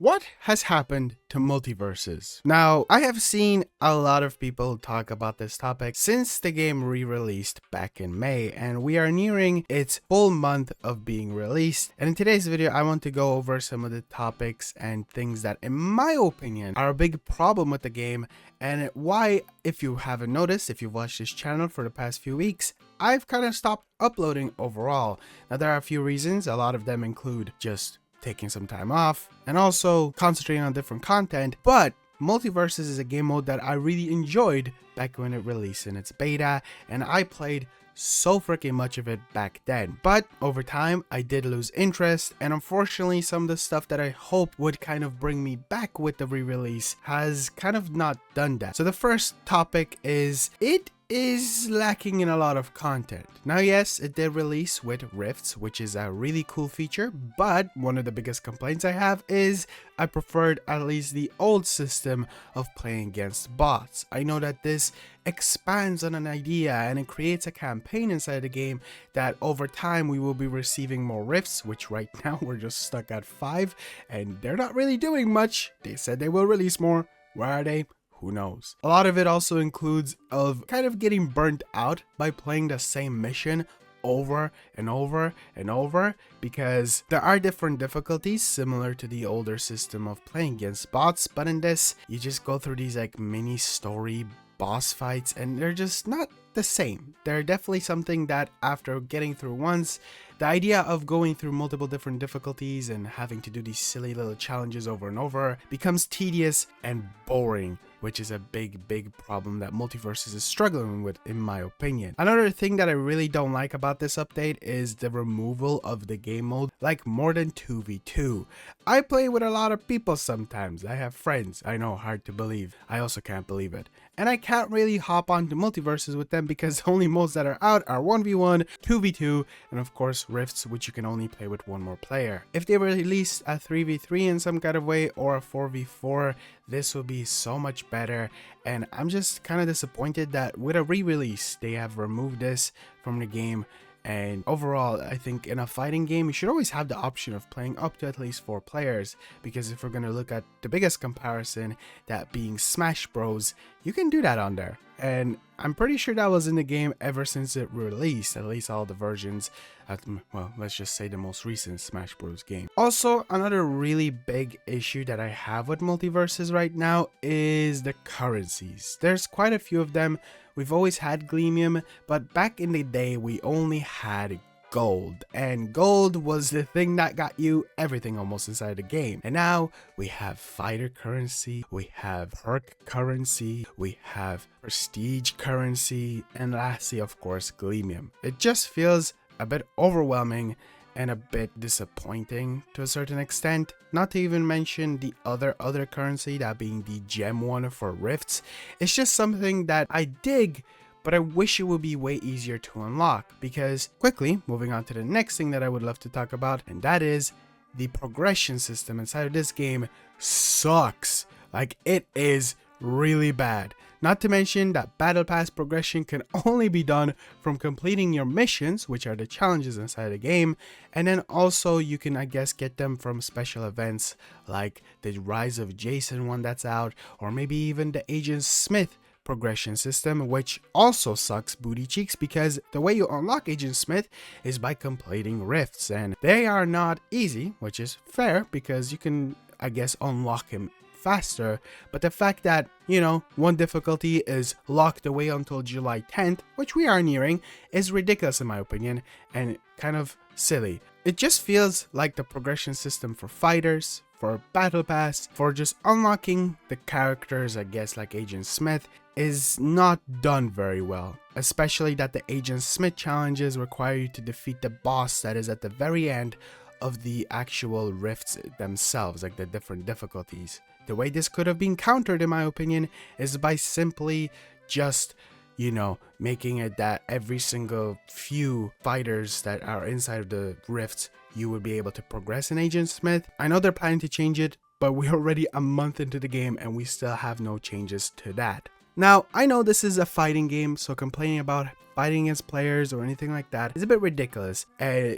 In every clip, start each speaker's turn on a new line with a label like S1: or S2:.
S1: What has happened to MultiVersus? Now, I have seen a lot of people talk about this topic since the game re-released back in May, and we are nearing its full month of being released. And in today's video, I want to go over some of the topics and things that, in my opinion, are a big problem with the game, and why, if you haven't noticed, if you've watched this channel for the past few weeks, I've kind of stopped uploading overall. Now, there are a few reasons. A lot of them include just taking some time off and also concentrating on different content, but MultiVersus is a game mode that I really enjoyed back when it released in its beta, and I played so freaking much of it back then. But over time I did lose interest, and unfortunately some of the stuff that I hoped would kind of bring me back with the re-release has kind of not done that. So the first topic is it is lacking in a lot of content. Now, yes, it did release with rifts, which is a really cool feature, but one of the biggest complaints I have is I preferred at least the old system of playing against bots. I know that this expands on an idea and it creates a campaign inside the game that over time we will be receiving more rifts, which right now we're just stuck at 5 and they're not really doing much. They said they will release more. Where are they? Who knows? A lot of it also includes of kind of getting burnt out by playing the same mission over and over and over, because there are different difficulties similar to the older system of playing against bots, but in this you just go through these like mini story boss fights and they're just not the same. They're definitely something that after getting through once, the idea of going through multiple different difficulties and having to do these silly little challenges over and over becomes tedious and boring, which is a big problem that MultiVersus is struggling with, in my opinion. Another thing that I really don't like about this update is the removal of the game mode, like more than 2v2. I play with a lot of people sometimes. I have friends. I know, hard to believe. I also can't believe it. And I can't really hop onto MultiVersus with them because the only modes that are out are 1v1, 2v2, and of course rifts, which you can only play with one more player. If they released a 3v3 in some kind of way or a 4v4, this will be so much better, and I'm just kind of disappointed that with a re-release they have removed this from the game. And overall, I think in a fighting game you should always have the option of playing up to at least 4 players, because if we're going to look at the biggest comparison, that being Smash Bros, you can do that on there, and I'm pretty sure that was in the game ever since it released, at least all the versions at, well, let's just say the most recent Smash Bros game. Also, another really big issue that I have with MultiVersus right now is the currencies. There's quite a few of them. We've always had Gleamium, but back in the day we only had gold, and gold was the thing that got you everything almost inside the game. And now we have fighter currency, we have perk currency, we have prestige currency, and lastly of course Gleamium. It just feels a bit overwhelming and a bit disappointing to a certain extent, not to even mention the other currency, that being the gem one for rifts. It's just something that I dig, but I wish it would be way easier to unlock. Because, quickly moving on to the next thing that I would love to talk about, and that is the progression system inside of this game sucks. Like, it is really bad. Not to mention that battle pass progression can only be done from completing your missions, which are the challenges inside the game, and then also you can, I guess, get them from special events like the Rise of Jason one that's out, or maybe even the Agent Smith progression system, which also sucks booty cheeks, because the way you unlock Agent Smith is by completing rifts, and they are not easy, which is fair because you can, I guess, unlock him faster. But the fact that, you know, one difficulty is locked away until July 10th, which we are nearing, is ridiculous in my opinion and kind of silly. It just feels like the progression system for fighters, for battle pass, for just unlocking the characters, I guess, like Agent Smith, is not done very well. Especially that the Agent Smith challenges require you to defeat the boss that is at the very end of the actual rifts themselves, like the different difficulties. The way this could have been countered, in my opinion, is by simply just, you know, making it that every single few fighters that are inside of the rifts, you would be able to progress in Agent Smith. I know they're planning to change it, but we're already a month into the game and we still have no changes to that. Now, I know this is a fighting game, so complaining about fighting against players or anything like that is a bit ridiculous,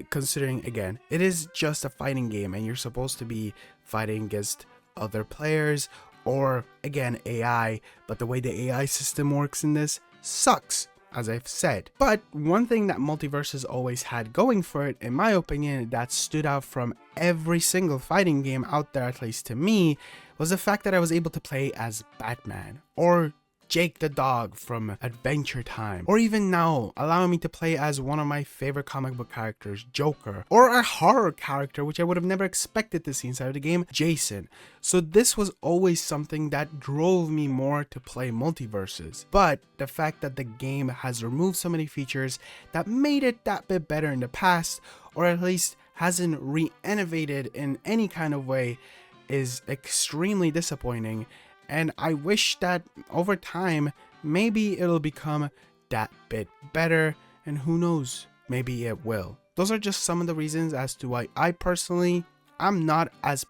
S1: considering, again, it is just a fighting game and you're supposed to be fighting against other players or again AI, but the way the AI system works in this sucks, as I've said. But one thing that MultiVersus always had going for it, in my opinion, that stood out from every single fighting game out there, at least to me, was the fact that I was able to play as Batman, or Jake the dog from Adventure Time, or even now allowing me to play as one of my favorite comic book characters, Joker, or a horror character which I would have never expected to see inside of the game, Jason. So this was always something that drove me more to play MultiVersus. But the fact that the game has removed so many features that made it that bit better in the past, or at least hasn't re-innovated in any kind of way, is extremely disappointing. And I wish that over time, maybe it'll become that bit better, and who knows, maybe it will. Those are just some of the reasons as to why I personally, I'm not as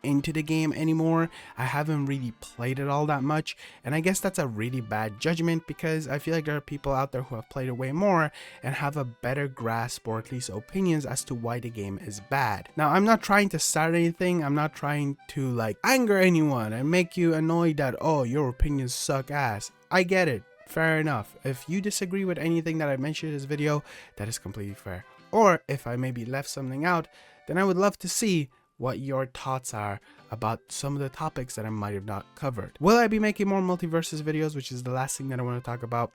S1: into the game anymore. I haven't really played it all that much, and I guess that's a really bad judgment because I feel like there are people out there who have played it way more and have a better grasp or at least opinions as to why the game is bad. Now, I'm not trying to start anything. I'm not trying to anger anyone and make you annoyed that, oh, your opinions suck ass. I get it. Fair enough. If you disagree with anything that I mentioned in this video, that is completely fair. Or if I maybe left something out, then I would love to see what your thoughts are about some of the topics that I might have not covered. Will I be making more MultiVersus videos, which is the last thing that I want to talk about?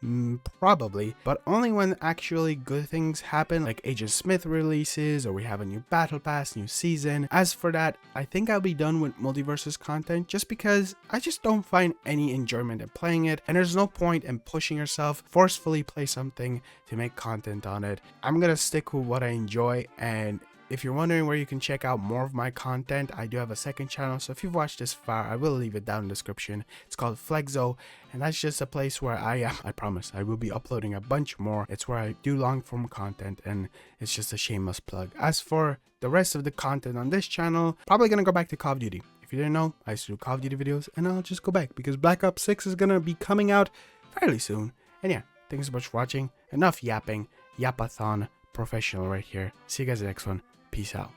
S1: Probably, but only when actually good things happen, like Agent Smith releases, or we have a new battle pass, new season. As for that, I think I'll be done with MultiVersus content just because I just don't find any enjoyment in playing it, and there's no point in pushing yourself, forcefully play something to make content on it. I'm gonna stick with what I enjoy, and if you're wondering where you can check out more of my content, I do have a second channel, so if you've watched this far, I will leave it down in the description. It's called Flexo, and that's just a place where I promise, I will be uploading a bunch more. It's where I do long form content, and it's just a shameless plug. As for the rest of the content on this channel, probably gonna go back to Call of Duty. If you didn't know, I used to do Call of Duty videos, and I'll just go back because Black Ops 6 is gonna be coming out fairly soon. And yeah, thanks so much for watching. Enough yapping. Yapathon professional right here. See you guys in the next one. Peace out.